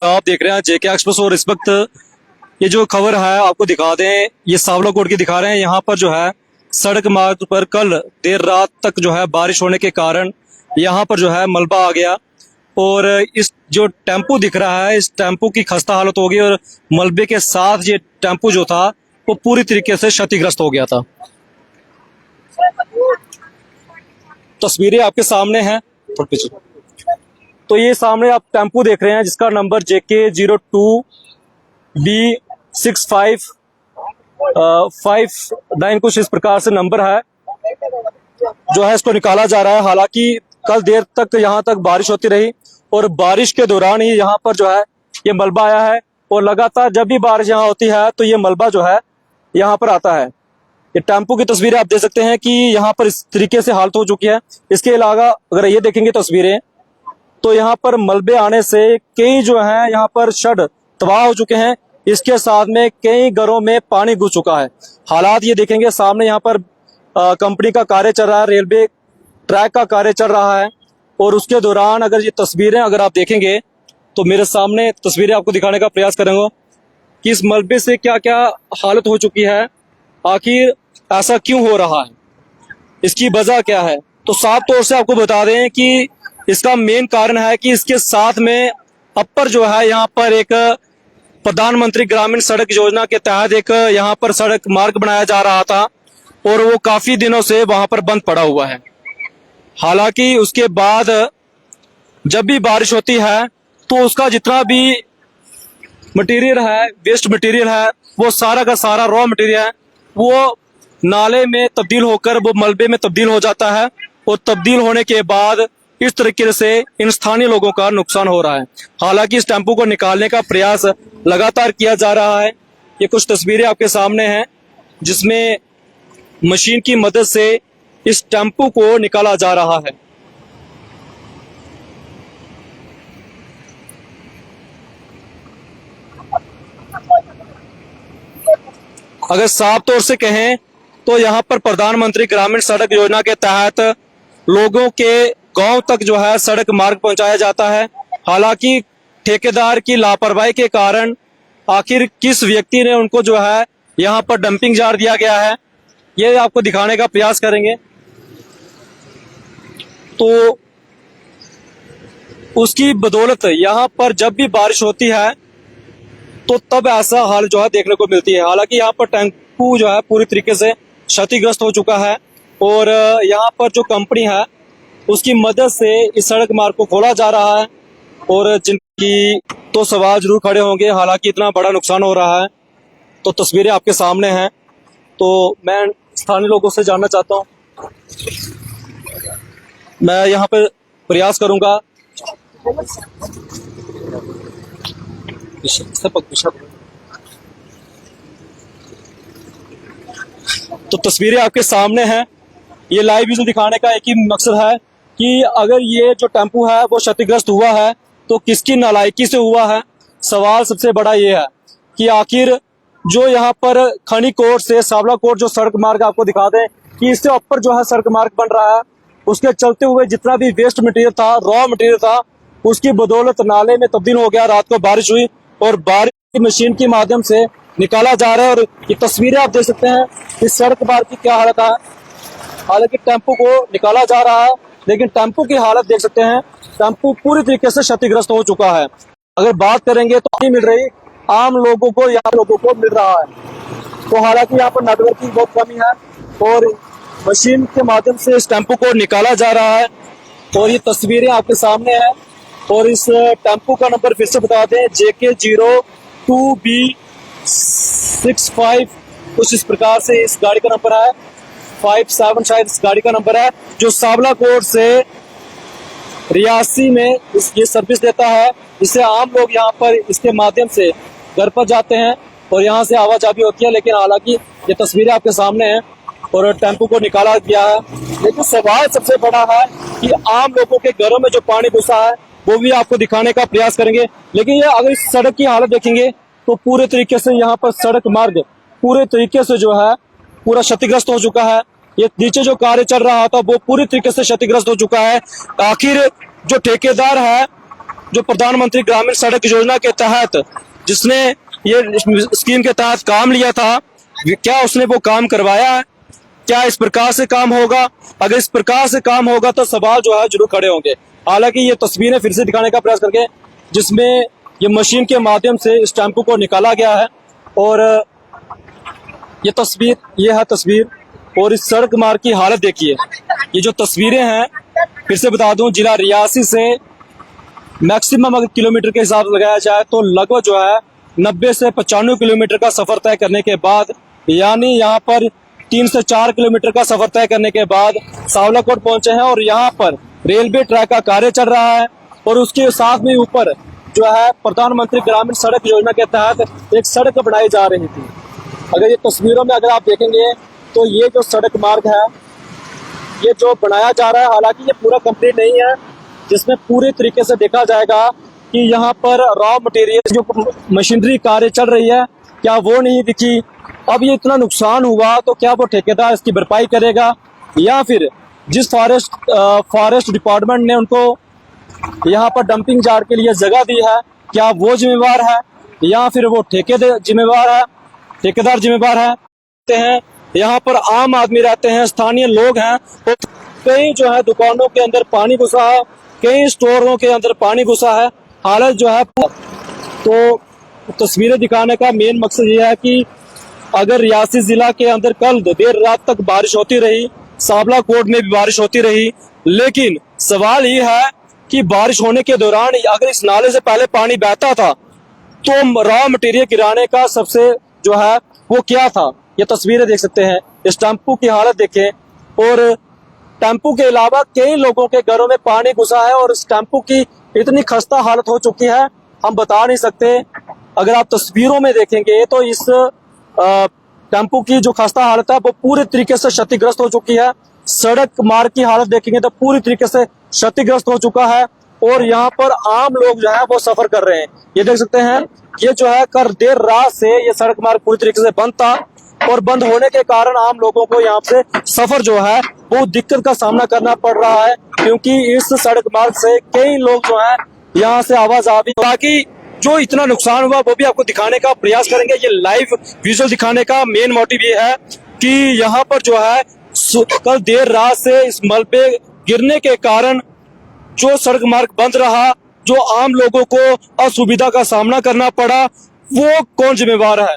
आप देख रहे हैं जेके एक्सप्रेस और इस वक्त ये जो खबर है आपको दिखा दें, ये सावला कोट की दिखा रहे हैं। यहाँ पर जो है सड़क मार्ग पर कल देर रात तक जो है बारिश होने के कारण यहाँ पर जो है मलबा आ गया और इस जो टेम्पो दिख रहा है इस टेम्पो की खस्ता हालत हो गई और मलबे के साथ ये टेम्पो जो था वो पूरी तरीके से क्षतिग्रस्त हो गया था। तस्वीरें आपके सामने हैं। तो ये सामने आप टेम्पो देख रहे हैं जिसका नंबर JK02B6559 कुछ इस प्रकार से नंबर है जो है इसको निकाला जा रहा है। हालांकि कल देर तक यहाँ तक बारिश होती रही और बारिश के दौरान ही यहाँ पर जो है ये मलबा आया है और लगातार जब भी बारिश यहाँ होती है तो ये मलबा जो है यहाँ पर आता है। ये टेम्पो की तस्वीरें आप देख सकते हैं कि यहाँ पर इस तरीके से हालत हो चुकी है। इसके अलावा अगर ये देखेंगे तस्वीरें तो यहाँ पर मलबे आने से कई जो है यहाँ पर शेड तबाह हो चुके हैं। इसके साथ में कई घरों में पानी घुस चुका है। हालात ये देखेंगे सामने यहाँ पर कंपनी का कार्य चल रहा है, रेलवे ट्रैक का कार्य चल रहा है और उसके दौरान अगर ये तस्वीरें अगर आप देखेंगे तो मेरे सामने तस्वीरें आपको दिखाने का प्रयास करूंगा कि इस मलबे से क्या क्या हालत हो चुकी है, आखिर ऐसा क्यों हो रहा है, इसकी वजह क्या है। तो साफ तौर से आपको बता दें कि इसका मेन कारण है कि इसके साथ में अपर जो है यहाँ पर एक प्रधानमंत्री ग्रामीण सड़क योजना के तहत एक यहाँ पर सड़क मार्ग बनाया जा रहा था और वो काफी दिनों से वहां पर बंद पड़ा हुआ है। हालांकि उसके बाद जब भी बारिश होती है तो उसका जितना भी मटेरियल है, वेस्ट मटेरियल है, वो सारा का सारा रॉ मटेरियल है, वो नाले में तब्दील होकर वो मलबे में तब्दील हो जाता है और तब्दील होने के बाद इस तरीके से इन स्थानीय लोगों का नुकसान हो रहा है। हालांकि इस टेम्पो को निकालने का प्रयास लगातार किया जा रहा है। ये कुछ तस्वीरें आपके सामने हैं जिसमें मशीन की मदद से इस टेम्पो को निकाला जा रहा है। अगर साफ तौर से कहें तो यहाँ पर प्रधानमंत्री ग्रामीण सड़क योजना के तहत लोगों के गांव तक जो है सड़क मार्ग पहुंचाया जाता है। हालांकि ठेकेदार की लापरवाही के कारण आखिर किस व्यक्ति ने उनको जो है यहाँ पर डंपिंग जार दिया गया है, ये आपको दिखाने का प्रयास करेंगे। तो उसकी बदौलत यहाँ पर जब भी बारिश होती है तो तब ऐसा हाल जो है देखने को मिलती है। हालांकि यहाँ पर टेम्पू जो है पूरी तरीके से क्षतिग्रस्त हो चुका है और यहाँ पर जो कंपनी है उसकी मदद से इस सड़क मार्ग को खोला जा रहा है और जिनकी तो सवाल जरूर खड़े होंगे, हालांकि इतना बड़ा नुकसान हो रहा है। तो तस्वीरें आपके सामने हैं। तो मैं स्थानीय लोगों से जानना चाहता हूँ, मैं यहाँ पे प्रयास करूंगा। तो तस्वीरें आपके सामने हैं। ये लाइव विजुअल दिखाने का एक ही मकसद है कि अगर ये जो टेम्पू है वो क्षतिग्रस्त हुआ है तो किसकी नालायकी से हुआ है। सवाल सबसे बड़ा ये है कि आखिर जो यहाँ पर खनी कोट से सावला कोट जो सड़क मार्ग आपको दिखा दें कि इससे ऊपर जो है सड़क मार्ग बन रहा है, उसके चलते हुए जितना भी वेस्ट मटेरियल था, रॉ मटेरियल था, उसकी बदौलत नाले में तब्दील हो गया। रात को बारिश हुई और बारिश की मशीन के माध्यम से निकाला जा रहा है और ये तस्वीरें आप देख सकते हैं इस सड़क मार्ग की क्या हालत है। हालांकि टेम्पो को निकाला जा रहा है लेकिन टेम्पो की हालत देख सकते हैं, टेम्पो पूरी तरीके से क्षतिग्रस्त हो चुका है। अगर बात करेंगे तो नहीं मिल रही, आम लोगों को यहाँ लोगों को मिल रहा है। तो हालांकि यहाँ पर नेटवर्क की बहुत कमी है और मशीन के माध्यम से इस टेम्पो को निकाला जा रहा है और ये तस्वीरें आपके सामने हैं। और इस टेम्पो का नंबर फिर से बता दें, JK02B65 कुछ इस प्रकार से इस गाड़ी का नंबर है, 57 शायद इस गाड़ी का नंबर है, जो सावला कोट से रियासी में ये सर्विस देता है, जिससे आम लोग यहाँ पर इसके माध्यम से घर पर जाते हैं और यहाँ से आवाजाही होती है। लेकिन हालांकि ये तस्वीरें आपके सामने हैं और टेम्पो को निकाला गया है। लेकिन सवाल सबसे बड़ा है कि आम लोगों के घरों में जो पानी घुसा है वो भी आपको दिखाने का प्रयास करेंगे। लेकिन ये अगर इस सड़क की हालत देखेंगे तो पूरे तरीके से यहाँ पर सड़क मार्ग पूरे तरीके से जो है पूरा क्षतिग्रस्त हो चुका है। ये नीचे जो कार्य चल रहा था वो पूरी तरीके से क्षतिग्रस्त हो चुका है। आखिर जो ठेकेदार है जो प्रधानमंत्री ग्रामीण सड़क योजना के तहत जिसने ये स्कीम के तहत काम लिया था, क्या उसने वो काम करवाया है? क्या इस प्रकार से काम होगा? अगर इस प्रकार से काम होगा तो सवाल जो है जरूर खड़े होंगे। हालांकि ये तस्वीरें फिर से दिखाने का प्रयास करके, जिसमें ये मशीन के माध्यम से इस टेम्पो को निकाला गया है। और ये है तस्वीर और इस सड़क मार्ग की हालत देखिए। ये जो तस्वीरें हैं, फिर से बता दूं, जिला रियासी से मैक्सिमम अगर किलोमीटर के हिसाब से लगाया जाए तो लगभग जो है 90 से 95 किलोमीटर का सफर तय करने के बाद, यानी यहाँ पर 3 से 4 किलोमीटर का सफर तय करने के बाद सावलाकोट पहुंचे हैं। और यहाँ पर रेलवे ट्रैक का कार्य चल रहा है और उसके साथ में ऊपर जो है प्रधानमंत्री ग्रामीण सड़क योजना के तहत एक सड़क बनाई जा रही थी। अगर ये तस्वीरों में अगर आप देखेंगे तो ये जो सड़क मार्ग है, ये जो बनाया जा रहा है, हालांकि ये पूरा कंप्लीट नहीं है, जिसमें पूरे तरीके से देखा जाएगा कि यहाँ पर रॉ मटेरियल जो मशीनरी कार्य चल रही है, क्या वो नहीं दिखी। अब ये इतना नुकसान हुआ तो क्या वो ठेकेदार इसकी भरपाई करेगा, या फिर जिस फॉरेस्ट डिपार्टमेंट ने उनको यहाँ पर डंपिंग यार्ड के लिए जगह दी है, क्या वो जिम्मेवार है, या फिर वो ठेकेदार जिम्मेवार है। यहाँ पर आम आदमी रहते हैं, स्थानीय लोग हैं, तो कई जो है दुकानों के अंदर पानी घुसा है, कई स्टोरों के अंदर पानी घुसा है। हालत जो है, तो तस्वीरें दिखाने का मेन मकसद ये है कि अगर रियासी जिला के अंदर कल देर रात तक बारिश होती रही, सावलाकोट में भी बारिश होती रही, लेकिन सवाल ये है कि बारिश होने के दौरान अगर इस नाले से पहले पानी बहता था तो रॉ मटेरियल गिराने का सबसे जो है वो क्या था। ये तस्वीरें देख सकते हैं, इस टेम्पू की हालत देखें, और टेम्पू के अलावा कई लोगों के घरों में पानी घुसा है और इस टेम्पू की इतनी खस्ता हालत हो चुकी है, हम बता नहीं सकते। अगर आप तस्वीरों में देखेंगे तो इस टेम्पू की जो खस्ता हालत है वो पूरी तरीके से क्षतिग्रस्त हो चुकी है। सड़क मार्ग की हालत देखेंगे तो पूरी तरीके से क्षतिग्रस्त हो चुका है और यहाँ पर आम लोग जो है वो सफर कर रहे हैं। ये देख सकते हैं, ये जो है कल देर रात से ये सड़क मार्ग पूरी तरीके से बंद था और बंद होने के कारण आम लोगों को यहाँ से सफर जो है वो दिक्कत का सामना करना पड़ रहा है, क्योंकि इस सड़क मार्ग से कई लोग जो है यहाँ से आवाजावी, ताकि जो इतना नुकसान हुआ वो भी आपको दिखाने का प्रयास करेंगे। ये लाइव विजुअल दिखाने का मेन मोटिव ये है कि यहाँ पर जो है कल देर रात से इस मलबे गिरने के कारण जो सड़क मार्ग बंद रहा, जो आम लोगों को असुविधा का सामना करना पड़ा, वो कौन जिम्मेवार है।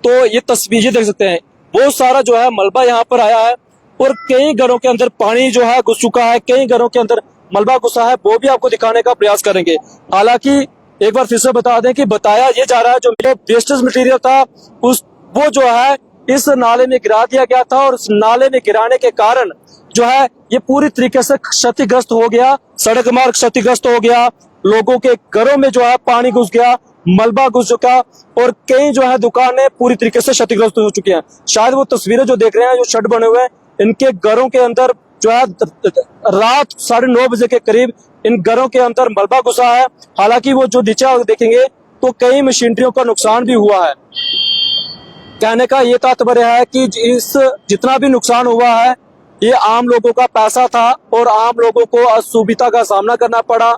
तो ये तस्वीरें देख सकते हैं, बहुत सारा जो है मलबा यहाँ पर आया है और कई घरों के अंदर पानी जो है घुस चुका है, कई घरों के अंदर मलबा घुसा है, वो भी आपको दिखाने का प्रयास करेंगे। हालांकि एक बार फिर से बता दें कि बताया ये जा रहा है जो वेस्टेज मटेरियल था वो जो है इस नाले में गिरा दिया गया था और इस नाले में गिराने के कारण जो है ये पूरी तरीके से क्षतिग्रस्त हो गया, सड़क मार्ग क्षतिग्रस्त हो गया, लोगों के घरों में जो है पानी घुस गया, मलबा घुस चुका और कई जो है दुकानें पूरी तरीके से क्षतिग्रस्त हो चुकी हैं। शायद वो तस्वीरें जो देख रहे हैं, जो शेड बने हुए हैं, इनके घरों के अंदर जो है रात 9:30 बजे के करीब इन घरों के अंदर मलबा घुसा है। हालांकि वो जो नीचे देखेंगे तो कई मशीनरियों का नुकसान भी हुआ है। कहने का ये तात्पर्य है कि इस जितना भी नुकसान हुआ है ये आम लोगों का पैसा था और आम लोगों को असुविधा का सामना करना पड़ा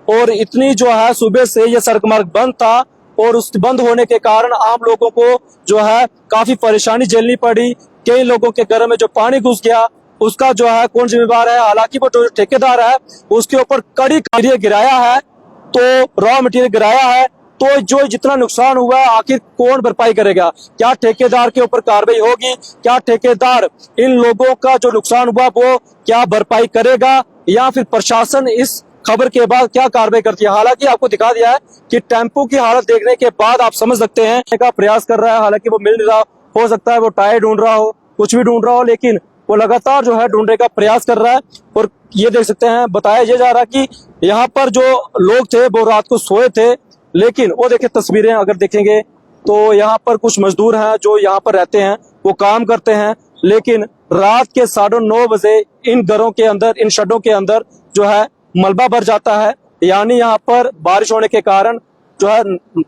और इतनी जो है सुबह से ये सड़क मार्ग बंद था और उस बंद होने के कारण आम लोगों को जो है काफी परेशानी झेलनी पड़ी। कई लोगों के घर में जो पानी घुस गया उसका जो है कौन जिम्मेवार है। हालांकि वो जो ठेकेदार है उसके ऊपर कड़ी मटेरियल गिराया है, तो रॉ मटेरियल गिराया है, तो जो जितना नुकसान हुआ है आखिर कौन भरपाई करेगा। क्या ठेकेदार के ऊपर कार्रवाई होगी, क्या ठेकेदार इन लोगों का जो नुकसान हुआ वो क्या भरपाई करेगा, या फिर प्रशासन इस खबर के बाद क्या कार्रवाई करती है। हालांकि आपको दिखा दिया है कि टेम्पो की हालत देखने के बाद आप समझ सकते हैं का प्रयास कर रहा है। हालांकि वो मिल नहीं रहा, हो सकता है वो टायर ढूंढ रहा हो, कुछ भी ढूंढ रहा हो, लेकिन वो लगातार जो है ढूंढने का प्रयास कर रहा है। और ये देख सकते हैं, बताया ये जा रहा है कि यहाँ पर जो लोग थे वो रात को सोए थे, लेकिन वो देखिए तस्वीरें अगर देखेंगे तो यहाँ पर कुछ मजदूर हैं जो यहाँ पर रहते हैं, वो काम करते हैं, लेकिन रात के 9:30 बजे इन घरों के अंदर, इन शेडों के अंदर जो है मलबा भर जाता है। यानी यहाँ पर बारिश होने के कारण जो है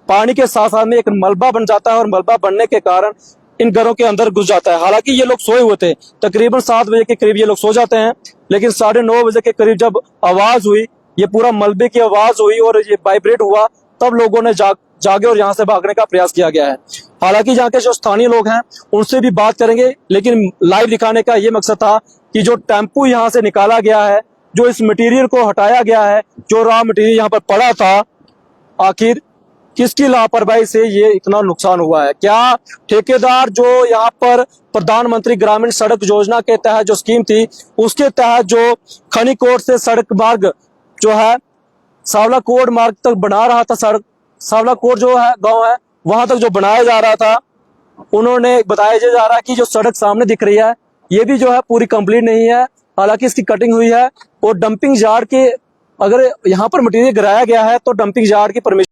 पानी के साथ साथ में एक मलबा बन जाता है और मलबा बनने के कारण इन घरों के अंदर घुस जाता है। हालांकि ये लोग सोए हुए थे, तकरीबन 7 बजे के करीब ये लोग सो जाते हैं, लेकिन 9:30 बजे के करीब जब आवाज हुई ये पूरा मलबे की आवाज हुई और ये वाइब्रेट हुआ, तब लोगों ने जागे और यहाँ से भागने का प्रयास किया गया है। हालांकि यहाँ के जो स्थानीय लोग हैं उनसे भी बात करेंगे, लेकिन लाइव दिखाने का ये मकसद था कि जो टेम्पू यहाँ से निकाला गया है, जो इस मटेरियल को हटाया गया है, जो रॉ मटेरियल यहाँ पर पड़ा था, आखिर किसकी लापरवाही से ये इतना नुकसान हुआ है? क्या ठेकेदार जो यहाँ पर प्रधानमंत्री ग्रामीण सड़क योजना के तहत जो स्कीम थी, उसके तहत जो खनीकोट से सड़क मार्ग जो है सावलाकोट मार्ग तक बना रहा था, सड़क सावलाकोट जो है गांव है वहां तक जो बनाया जा रहा था, उन्होंने बताया जा रहा है कि जो सड़क सामने दिख रही है ये भी जो है पूरी कंप्लीट नहीं है। हालांकि इसकी कटिंग हुई है और डंपिंग यार्ड के, अगर यहाँ पर मटेरियल गिराया गया है तो डंपिंग यार्ड की परमिशन